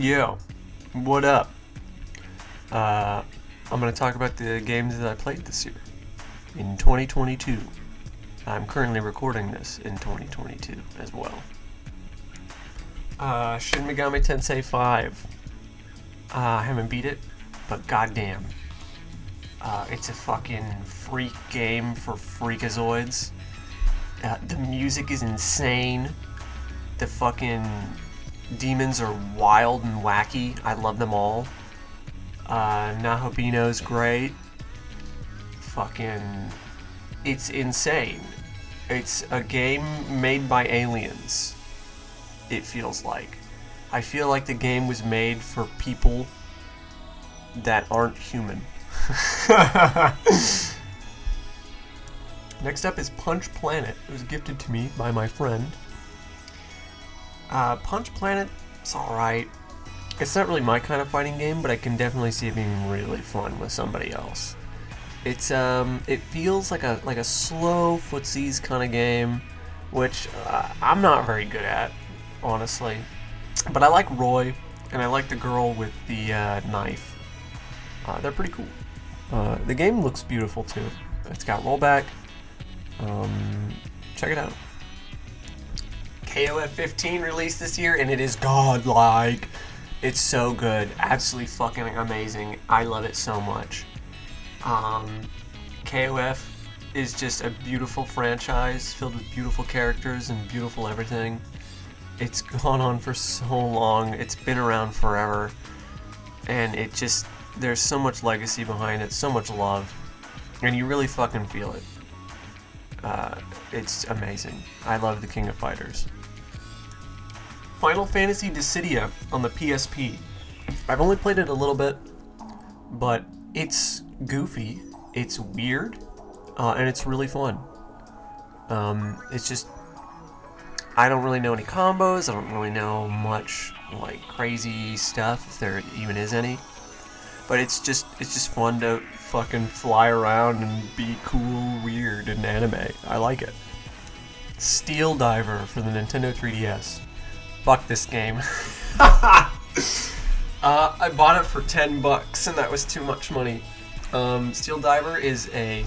Yo, what up? Uh, I'm gonna talk about the games that I played this year in 2022. I'm currently recording this in 2022 as well. Shin Megami Tensei 5. I haven't beat it, but goddamn, it's a fucking freak game for freakazoids. The music is insane. The fucking demons are wild and wacky. I love them all. Nahobino's great. Fucking, it's insane. It's a game made by aliens, it feels like. I feel like the game was made for people that aren't human. Next up is Punch Planet. It was gifted to me by my friend. Punch Planet, it's alright. It's not really my kind of fighting game, but I can definitely see it being really fun with somebody else. It feels like a slow footsies kind of game, which I'm not very good at, honestly. But I like Roy, and I like the girl with the knife. They're pretty cool. The game looks beautiful too. It's got rollback. Check it out. KOF 15 released this year, and it is godlike. It's so good. Absolutely fucking amazing. I love it so much. KOF is just a beautiful franchise filled with beautiful characters and beautiful everything. It's gone on for so long. It's been around forever. And it just, there's so much legacy behind it, so much love. And you really fucking feel it. It's amazing. I love the King of Fighters. Final Fantasy Dissidia on the PSP. I've only played it a little bit, but it's goofy, it's weird, and it's really fun. It's just, I don't really know any combos, I don't really know much like crazy stuff, if there even is any. But it's just fun to fucking fly around and be cool, weird, and anime. I like it. Steel Diver for the Nintendo 3DS. Fuck this game. I bought it for $10 and that was too much money. Steel Diver is a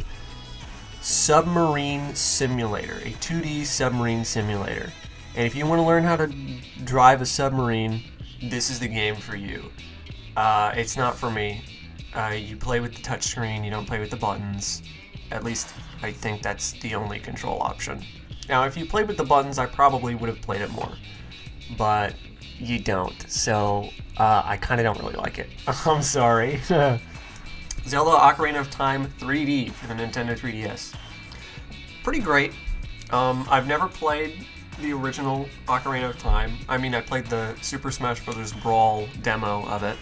submarine simulator, a 2D submarine simulator. And if you want to learn how to drive a submarine, this is the game for you. It's not for me. You play with the touchscreen, you don't play with the buttons. At least I think that's the only control option. Now, if you played with the buttons, I probably would have played it more. But you don't, so I kind of don't really like it. I'm sorry. Zelda Ocarina of Time 3D for the Nintendo 3DS. Pretty great. I've never played the original Ocarina of Time. I mean, I played the Super Smash Bros. Brawl demo of it.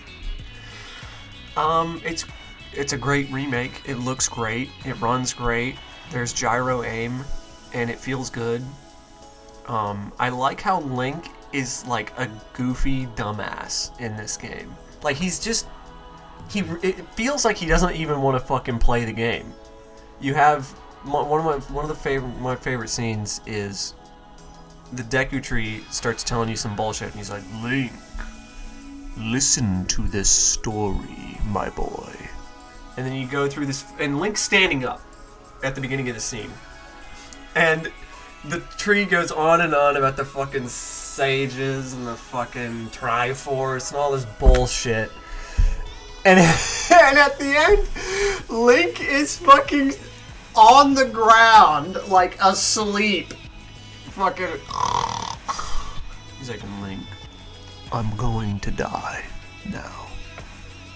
It's a great remake. It looks great. It runs great. There's gyro aim, and it feels good. I like how Link is like a goofy dumbass in this game. Like it feels like he doesn't even want to fucking play the game. You have one of my favorite scenes is the Deku Tree starts telling you some bullshit, and he's like, Link, listen to this story, my boy. And then you go through this, and Link's standing up at the beginning of the scene, and the tree goes on and on about the fucking sages and the fucking Triforce and all this bullshit. And, and at the end, Link is fucking on the ground, like asleep. Fucking. He's like, Link, I'm going to die now.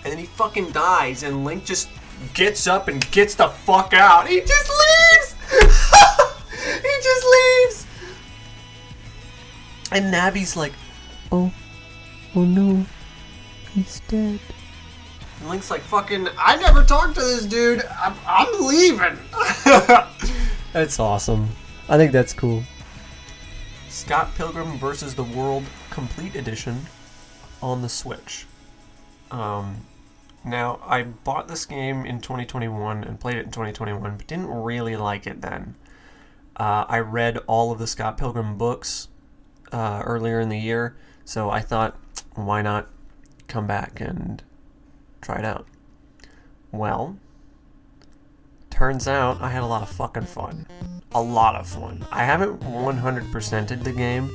And then he fucking dies, and Link just gets up and gets the fuck out. He just leaves! He just leaves! And Navi's like, oh no, he's dead. And Link's like, fucking, I never talked to this dude. I'm leaving. That's awesome. I think that's cool. Scott Pilgrim vs. the World Complete Edition on the Switch. Now, I bought this game in 2021 and played it in 2021, but didn't really like it then. I read all of the Scott Pilgrim books earlier in the year, so I thought, why not come back and try it out. Well, turns out I had a lot of fucking fun. A lot of fun. I haven't 100%ed the game.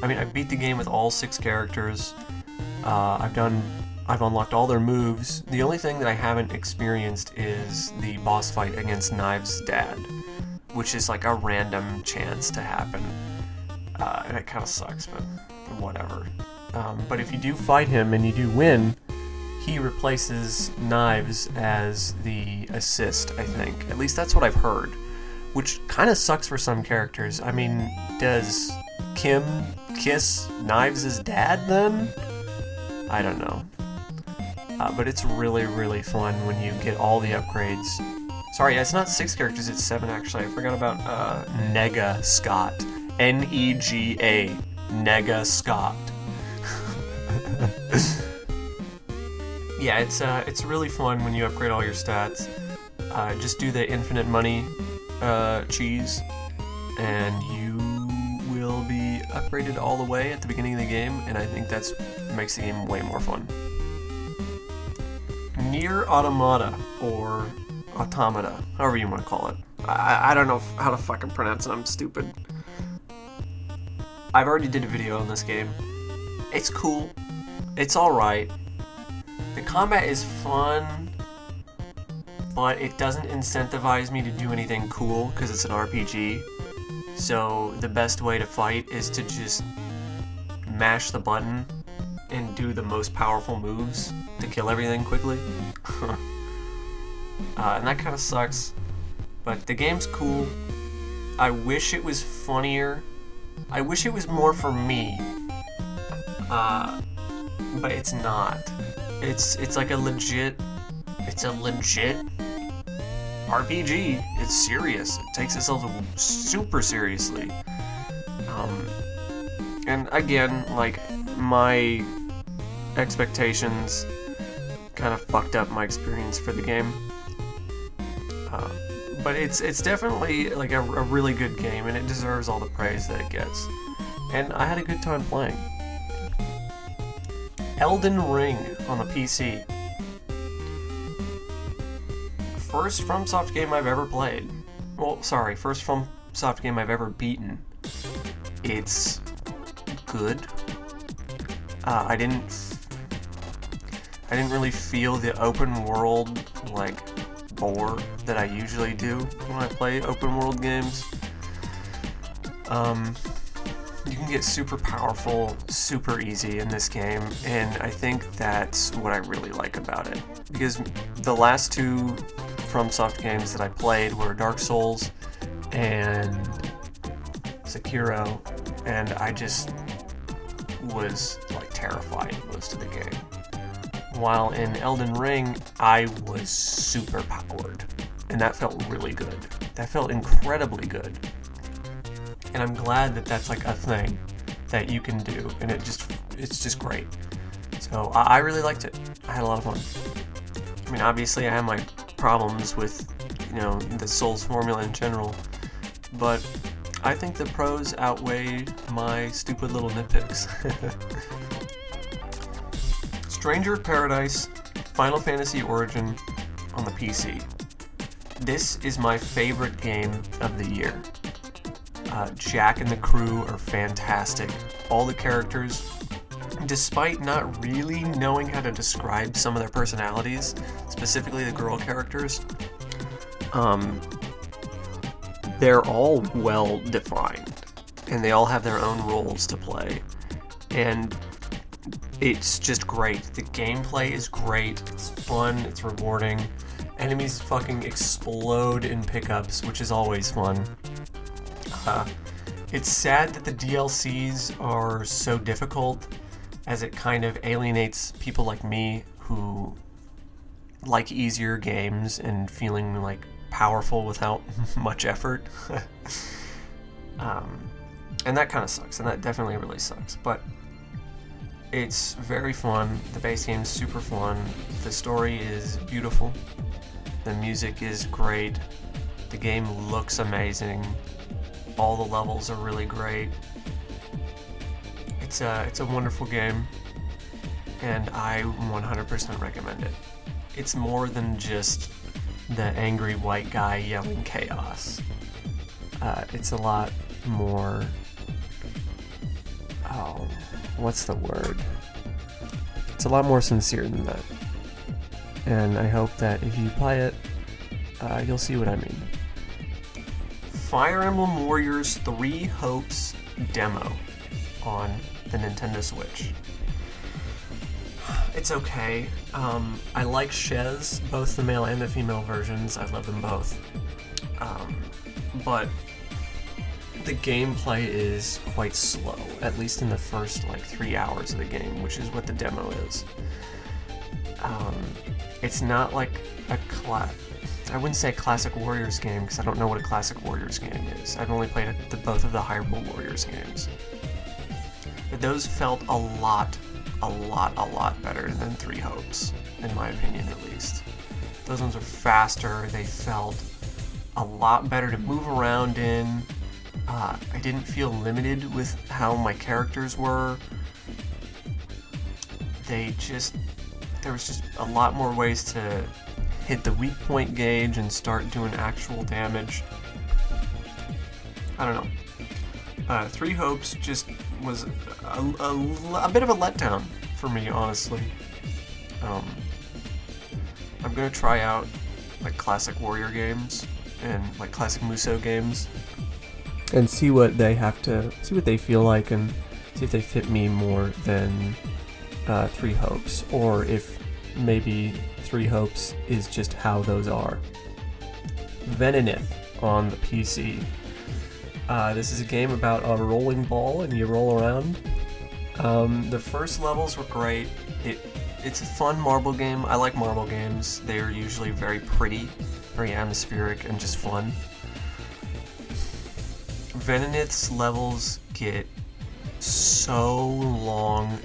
I mean, I beat the game with all 6 characters. I've unlocked all their moves. The only thing that I haven't experienced is the boss fight against Knives' dad, which is like a random chance to happen. And it kind of sucks, but whatever. But if you do fight him and you do win, he replaces Knives as the assist, I think. At least that's what I've heard. Which kind of sucks for some characters. I mean, does Kim kiss Knives' dad then? I don't know. But it's really, really fun when you get all the upgrades. Sorry, it's not 6 characters, it's 7 actually. I forgot about Nega Scott. N-E-G-A. Nega Scott. Yeah, it's really fun when you upgrade all your stats. Just do the infinite money cheese, and you will be upgraded all the way at the beginning of the game, and I think that's makes the game way more fun. Nier Automata, or Automata, however you want to call it. I don't know how to fucking pronounce it, I'm stupid. I've already did a video on this game. It's cool. It's alright. The combat is fun, but it doesn't incentivize me to do anything cool because it's an RPG. So the best way to fight is to just mash the button and do the most powerful moves to kill everything quickly. And that kind of sucks. But the game's cool. I wish it was funnier. I wish it was more for me. But it's not. It's like a legit RPG. It's serious. It takes itself super seriously. And again, like, my expectations kind of fucked up my experience for the game. But it's definitely like a really good game, and it deserves all the praise that it gets. And I had a good time playing. Elden Ring on the PC. First FromSoft game I've ever played. Well, sorry, first FromSoft game I've ever beaten. It's good. I didn't really feel the open world like bore that I usually do when I play open world games. You can get super powerful super easy in this game, and I think that's what I really like about it. Because the last 2 FromSoft games that I played were Dark Souls and Sekiro, and I just was like terrified most of the game. While in Elden Ring, I was super powered, and that felt really good. That felt incredibly good. And I'm glad that that's like a thing that you can do, and it's just great. So I really liked it. I had a lot of fun. I mean, obviously I have my problems with, the Souls formula in general, but I think the pros outweigh my stupid little nitpicks. Stranger of Paradise, Final Fantasy Origin on the PC. This is my favorite game of the year. Jack and the crew are fantastic. All the characters, despite not really knowing how to describe some of their personalities, specifically the girl characters, they're all well defined, and they all have their own roles to play, and it's just great. The gameplay is great, it's fun, it's rewarding. Enemies fucking explode in pickups, which is always fun. It's sad that the DLCs are so difficult, as it kind of alienates people like me who like easier games and feeling like powerful without much effort. And that kind of sucks, and that definitely really sucks, but it's very fun. The base game's super fun. The story is beautiful. The music is great. The game looks amazing. All the levels are really great. It's a wonderful game, and I 100% recommend it. It's more than just the angry white guy yelling chaos. It's a lot more... Oh, what's the word? It's a lot more sincere than that. And I hope that if you play it, you'll see what I mean. Fire Emblem Warriors 3 Hopes demo on the Nintendo Switch. It's okay. I like Shez, both the male and the female versions. I love them both. But the gameplay is quite slow, at least in the first 3 hours of the game, which is what the demo is. It's not like I wouldn't say a classic Warriors game, because I don't know what a classic Warriors game is. I've only played both of the Hyrule Warriors games. But those felt a lot better than 3 Hopes, in my opinion at least. Those ones were faster, they felt a lot better to move around in. I didn't feel limited with how my characters were. There was just a lot more ways to hit the weak point gauge and start doing actual damage. I don't know. 3 Hopes just was a bit of a letdown for me, honestly. I'm gonna try out classic Warrior games and classic Musou games and see what they feel like, and see if they fit me more than 3 Hopes, or if maybe 3 Hopes is just how those are. Venonith on the PC. This is a game about a rolling ball and you roll around. The first levels were great. It's a fun marble game. I like marble games. They're usually very pretty, very atmospheric, and just fun. Venonith's levels get so long,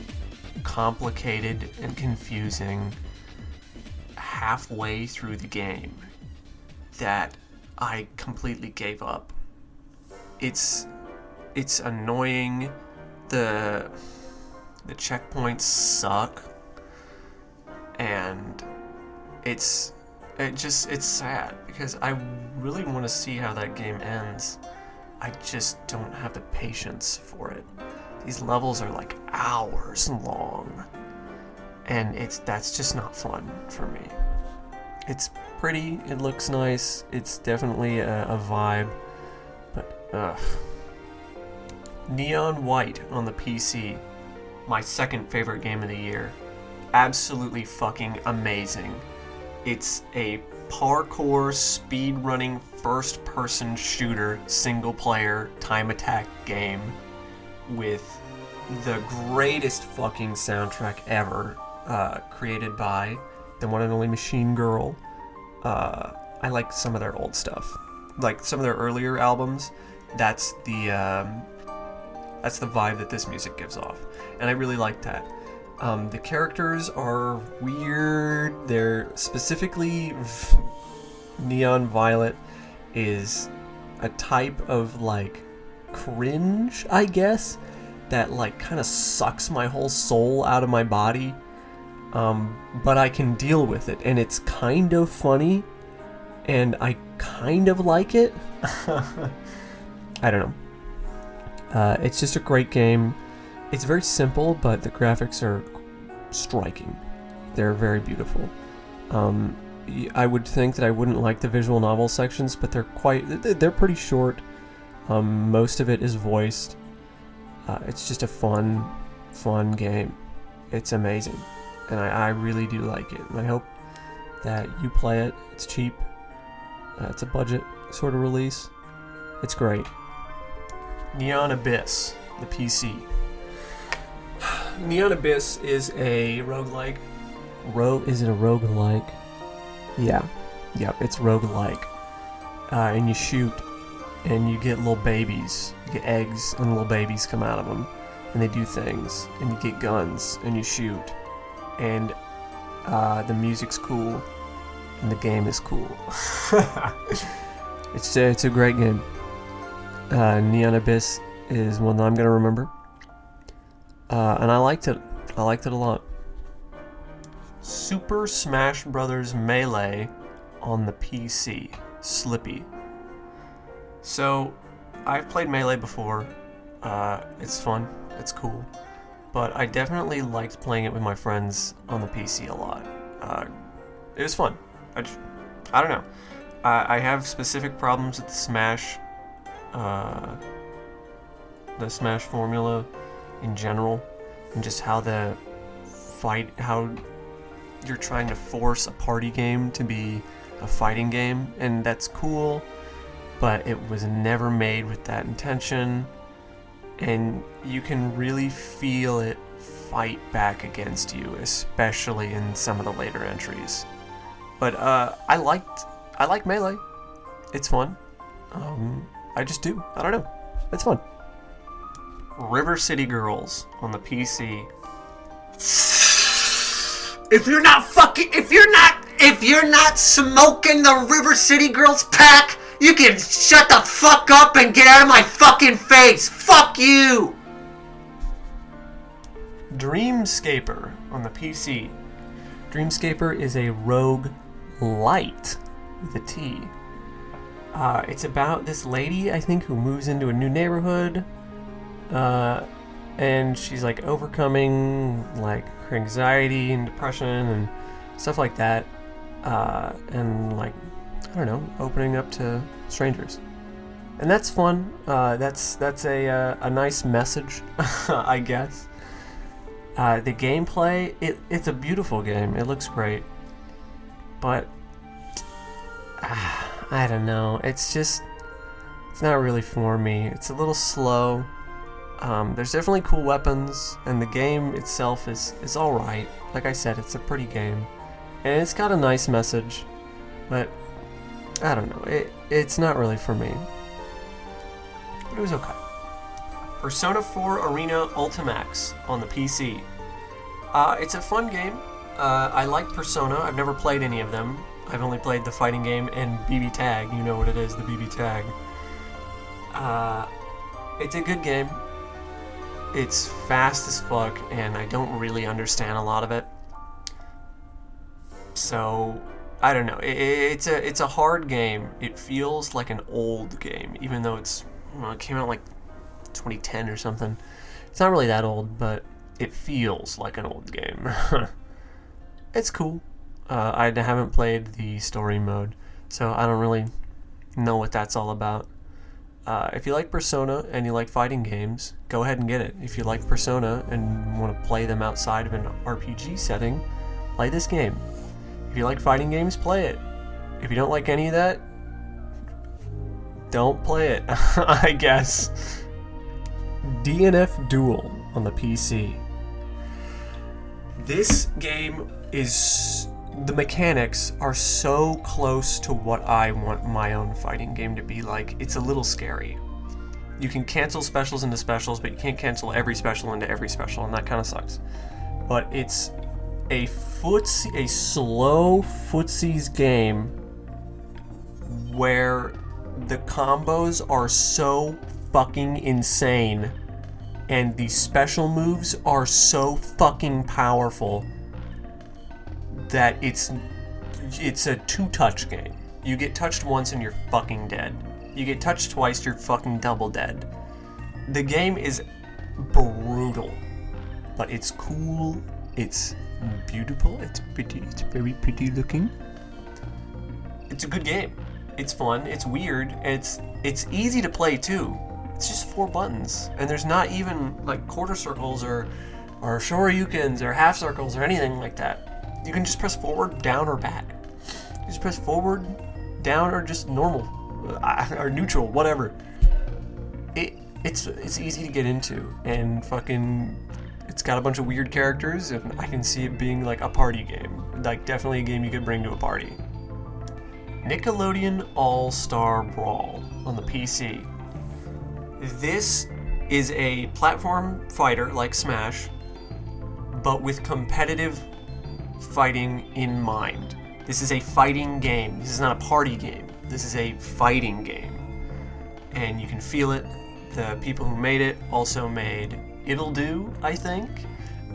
complicated, and confusing halfway through the game that I completely gave up. It's annoying. The checkpoints suck, and it's sad because I really want to see how that game ends. I just don't have the patience for it. These levels are hours long, and that's just not fun for me. It's pretty, it looks nice, it's definitely a vibe, but ugh. Neon White on the PC, my second favorite game of the year. Absolutely fucking amazing. It's a parkour, speedrunning, first-person shooter, single-player, time attack game with the greatest fucking soundtrack ever, created by the one and only Machine Girl. I like some of their old stuff. Some of their earlier albums, that's the vibe that this music gives off. And I really like that. The characters are weird. They're specifically Neon Violet is a type of cringe, I guess, that kind of sucks my whole soul out of my body. But I can deal with it, and it's kind of funny, and I kind of like it. I don't know. It's just a great game. It's very simple, but the graphics are striking. They're very beautiful. I would think that I wouldn't like the visual novel sections, but they're pretty short. Most of it is voiced. It's just a fun game. It's amazing, and I really do like it. And I hope that you play it. It's cheap. It's a budget sort of release. It's great. Neon Abyss, the PC. Neon Abyss is a roguelike. Is it a roguelike? Yeah. Yep, it's roguelike. And you shoot, and you get little babies. You get eggs, and little babies come out of them. And they do things. And you get guns, and you shoot. And the music's cool. And the game is cool. It's a great game. Neon Abyss is one that I'm going to remember. And I liked it. I liked it a lot. Super Smash Bros. Melee on the PC. Slippy. So, I've played Melee before. It's fun. It's cool. But I definitely liked playing it with my friends on the PC a lot. It was fun. I don't know. I have specific problems with the Smash formula in general, and just how how you're trying to force a party game to be a fighting game, and that's cool, but it was never made with that intention, and you can really feel it fight back against you, especially in some of the later entries. But I like Melee. It's fun. I just do. I don't know. It's fun. River City Girls on the PC. If you're not smoking the River City Girls pack, you can shut the fuck up and get out of my fucking face. Fuck you. Dreamscaper on the PC. Dreamscaper is a rogue light with a T. It's about this lady, I think, who moves into a new neighborhood, and she's like overcoming like her anxiety and depression and stuff like that, and like, I don't know, opening up to strangers, and that's fun. That's a nice message, I guess. The gameplay, it's a beautiful game. It looks great, but I don't know. It's not really for me. It's a little slow. There's definitely cool weapons, and the game itself is alright. Like I said, it's a pretty game, and it's got a nice message, but I don't know. It's not really for me. But it was okay. Persona 4 Arena Ultimax on the PC. It's a fun game. I like Persona. I've never played any of them. I've only played the fighting game and BB Tag. You know what it is, the BB Tag. It's a good game. It's fast as fuck, and I don't really understand a lot of it. So, I don't know. It's a hard game. It feels like an old game, even though it came out like 2010 or something. It's not really that old, but it feels like an old game. It's cool. I haven't played the story mode, so I don't really know what that's all about. If you like Persona and you like fighting games, go ahead and get it. If you like Persona and want to play them outside of an RPG setting, play this game. If you like fighting games, play it. If you don't like any of that, don't play it, I guess. DNF Duel on the PC. This game the mechanics are so close to what I want my own fighting game to be like. It's a little scary. You can cancel specials into specials, but you can't cancel every special into every special, and that kind of sucks. But it's a slow footsies game where the combos are so fucking insane, and the special moves are so fucking powerful that it's a two-touch game. You get touched once and you're fucking dead. You get touched twice, you're fucking double dead. The game is brutal, but it's cool, it's beautiful, it's pretty, it's very pretty looking. It's a good game. It's fun, it's weird, it's easy to play too. It's just 4 buttons, and there's not even like quarter circles or shoryukens or half circles or anything like that. You can just press forward, down, or back. You just press forward, down, or just normal, or neutral, whatever. It's easy to get into, and fucking, it's got a bunch of weird characters, and I can see it being like a party game. Like, definitely a game you could bring to a party. Nickelodeon All-Star Brawl on the PC. This is a platform fighter like Smash, but with competitive fighting in mind. This is a fighting game. This is not a party game. This is a fighting game. And you can feel it. The people who made it also made It'll Do, I think,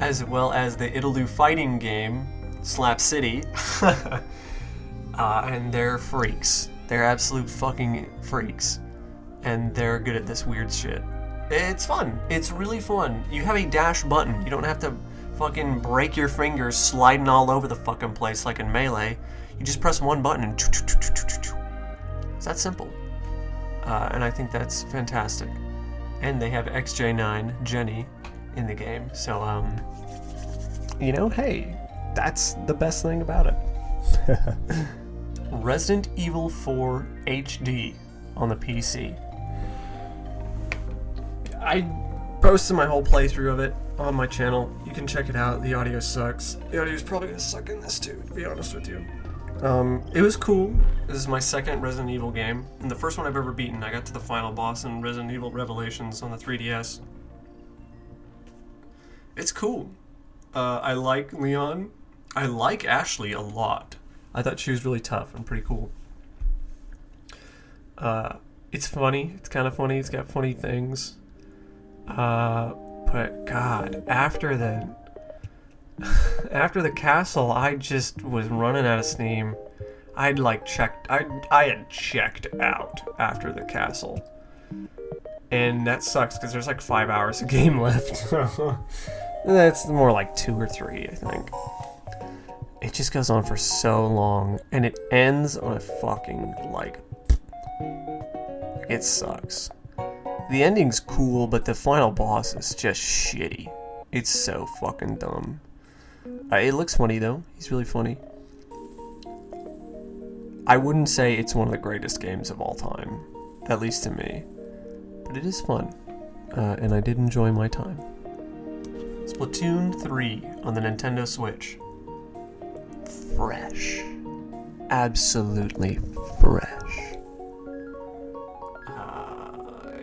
as well as the It'll Do fighting game, Slap City. And they're freaks. They're absolute fucking freaks. And they're good at this weird shit. It's fun. It's really fun. You have a dash button. You don't have to fucking break your fingers sliding all over the fucking place like in Melee. You just press one button and it's that simple. And I think that's fantastic. And they have XJ9 Jenny in the game. So, hey, that's the best thing about it. Resident Evil 4 HD on the PC. I posted my whole playthrough of it on my channel. You can check it out. The audio sucks. The audio's probably gonna suck in this too, to be honest with you. It was cool. This is my second Resident Evil game, and the first one I've ever beaten. I got to the final boss in Resident Evil Revelations on the 3DS. It's cool. I like Leon. I like Ashley a lot. I thought she was really tough and pretty cool. It's funny. It's kind of funny. It's got funny things. But God, after the castle, I just was running out of steam. I had checked out after the castle. And that sucks because there's like 5 hours of game left. That's more like 2 or 3, I think. It just goes on for so long, and it ends on a fucking, it sucks. The ending's cool, but the final boss is just shitty. It's so fucking dumb. It looks funny, though. He's really funny. I wouldn't say it's one of the greatest games of all time, at least to me. But it is fun, and I did enjoy my time. Splatoon 3 on the Nintendo Switch. Fresh. Absolutely fresh.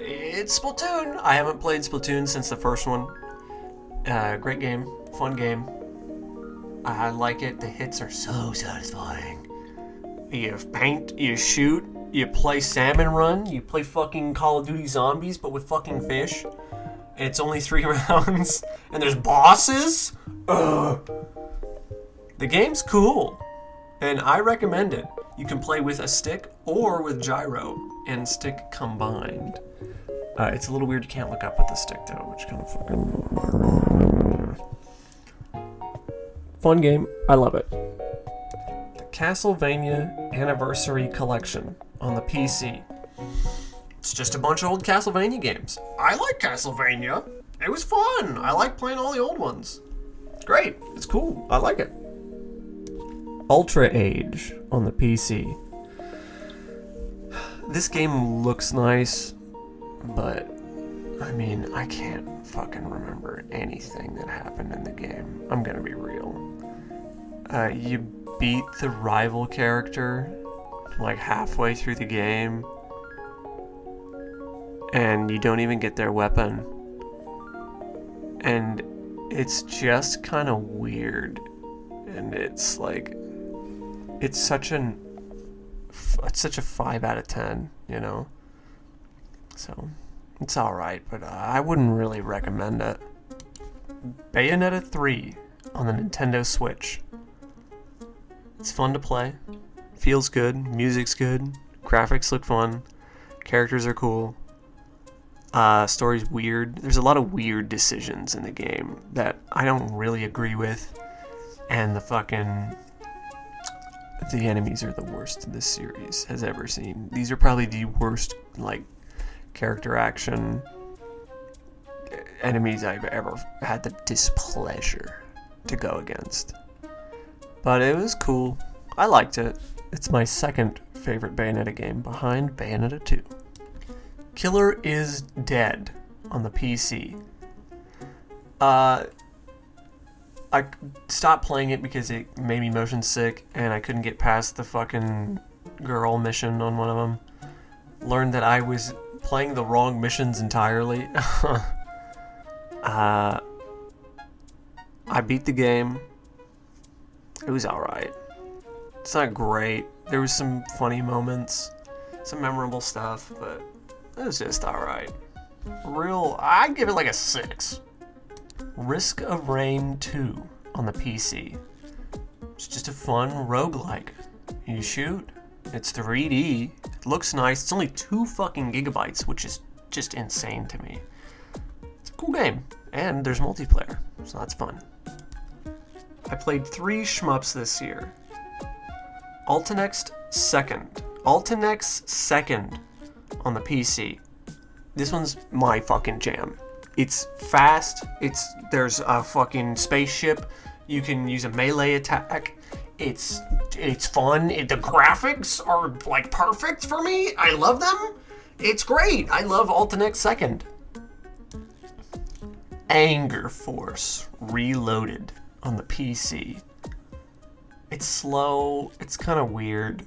It's Splatoon! I haven't played Splatoon since the first one. Great game. Fun game. I like it. The hits are so satisfying. You paint, you shoot, you play Salmon Run, you play fucking Call of Duty Zombies, but with fucking fish. And it's only 3 rounds. And there's bosses? Ugh. The game's cool. And I recommend it. You can play with a stick or with gyro and stick combined. It's a little weird. You can't look up with the stick though, which kind of fucking... Fun game. I love it. The Castlevania Anniversary Collection on the PC. It's just a bunch of old Castlevania games. I like Castlevania. It was fun. I like playing all the old ones. It's great. It's cool. I like it. Ultra Age on the PC. This game looks nice, but I mean, I can't fucking remember anything that happened in the game. I'm gonna be real. You beat the rival character like halfway through the game, and you don't even get their weapon. And it's just kind of weird. And it's like, it's such a 5 out of 10, you know? So, it's alright, but I wouldn't really recommend it. Bayonetta 3 on the Nintendo Switch. It's fun to play. Feels good. Music's good. Graphics look fun. Characters are cool. Story's weird. There's a lot of weird decisions in the game that I don't really agree with. And the enemies are the worst this series has ever seen. These are probably the worst, character action enemies I've ever had the displeasure to go against. But it was cool. I liked it. It's my second favorite Bayonetta game, behind Bayonetta 2. Killer is Dead on the PC. I stopped playing it because it made me motion sick, and I couldn't get past the fucking girl mission on one of them. Learned that I was playing the wrong missions entirely. I beat the game. It was alright. It's not great. There was some funny moments, some memorable stuff, but it was just alright. I'd give it a 6. Risk of Rain 2 on the PC. It's just a fun roguelike. You shoot. It's 3D. It looks nice. It's only 2 fucking gigabytes, which is just insane to me. It's a cool game. And there's multiplayer, so that's fun. I played 3 shmups this year. Altenext Second on the PC. This one's my fucking jam. It's fast. There's a fucking spaceship. You can use a melee attack. It's fun. The graphics are like perfect for me. I love them. It's great. I love Altenext Second. Anger Force Reloaded on the PC. It's slow. It's kind of weird.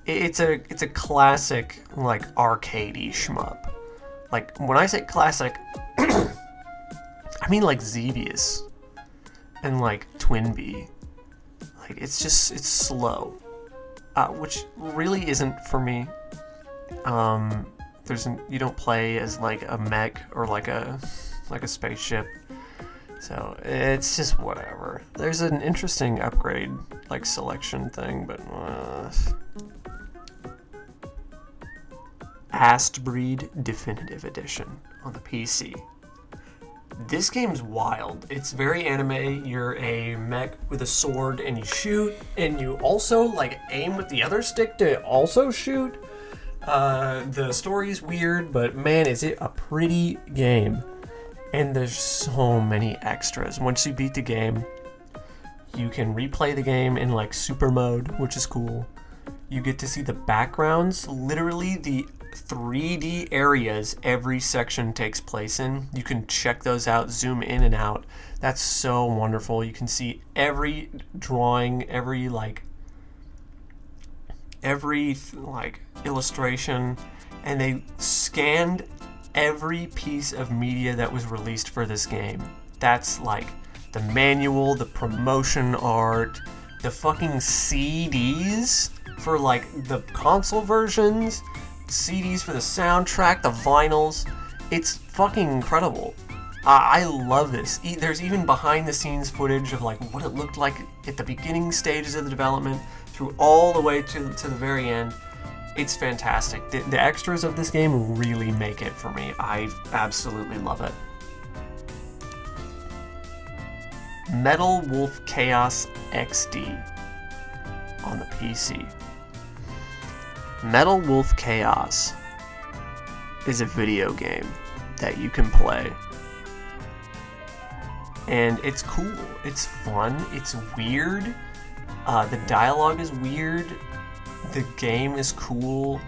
It's a classic like arcadey shmup. Like when I say classic, I mean like Xevious and like Twinbee. Like it's slow, which really isn't for me. You don't play as like a mech or like a spaceship, so it's just whatever. There's an interesting upgrade like selection thing, but Astbreed Definitive Edition on the PC. This game's wild. It's very anime. You're a mech with a sword and you shoot, and you also like aim with the other stick to also shoot. The story's weird, but man, is it a pretty game. And there's so many extras. Once you beat the game, you can replay the game in like super mode, which is cool. You get to see the backgrounds, literally the 3D areas every section takes place in. You can check those out, zoom in and out. That's so wonderful. You can see every drawing, every illustration, and they scanned every piece of media that was released for this game. That's like the manual, the promotion art, the fucking CDs for like the console versions, CDs for the soundtrack, the vinyls. It's fucking incredible. I love this. There's even behind the scenes footage of like what it looked like at the beginning stages of the development through all the way to the very end. It's fantastic. The extras of this game really make it for me. I absolutely love it. Metal Wolf Chaos XD on the PC. Metal Wolf Chaos is a video game that you can play. And it's cool. It's fun. It's weird. The dialogue is weird. The game is cool.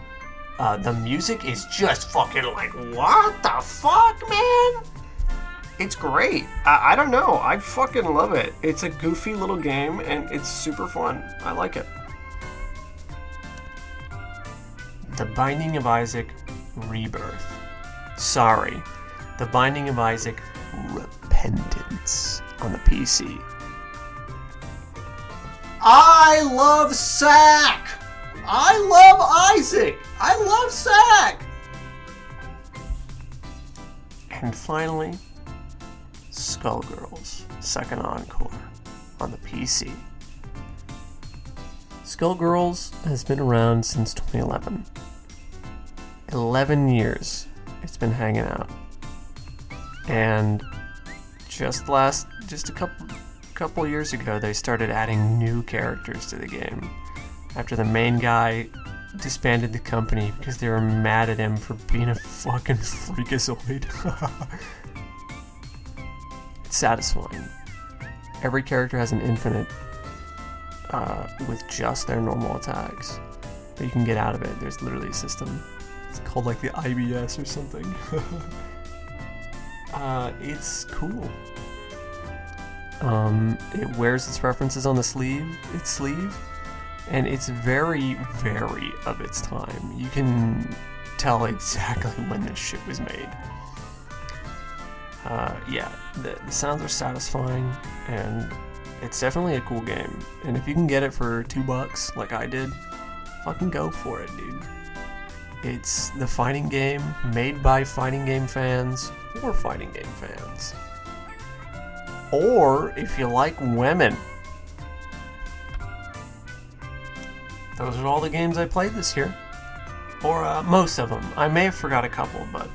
The music is just fucking like, what the fuck, man? It's great. I don't know. I fucking love it. It's a goofy little game, and it's super fun. I like it. The Binding of Isaac Rebirth. Sorry. The Binding of Isaac Repentance on the PC. I love Sack! I love Isaac! I love Sack! And finally, Skullgirls Second Encore on the PC. Skullgirls has been around since 2011. 11 years it's been hanging out. And just a couple years ago, they started adding new characters to the game after the main guy disbanded the company because they were mad at him for being a fucking freakazoid. It's satisfying. Every character has an infinite with just their normal attacks, but you can get out of it. There's literally a system. It's called like the IBS or something. It's cool. It wears its references on its sleeve, and it's very, very of its time. You can tell exactly when this shit was made. The sounds are satisfying, and it's definitely a cool game. And if you can get it for $2, like I did, fucking go for it, dude. It's the fighting game made by fighting game fans for fighting game fans. Or if you like women, those are all the games I played this year. Or most of them. I may have forgot a couple, but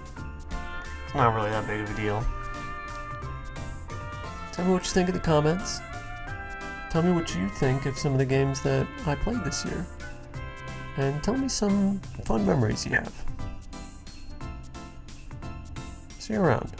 it's not really that big of a deal. Tell me what you think in the comments. Tell me what you think of some of the games that I played this year. And tell me some fun memories you have. See you around.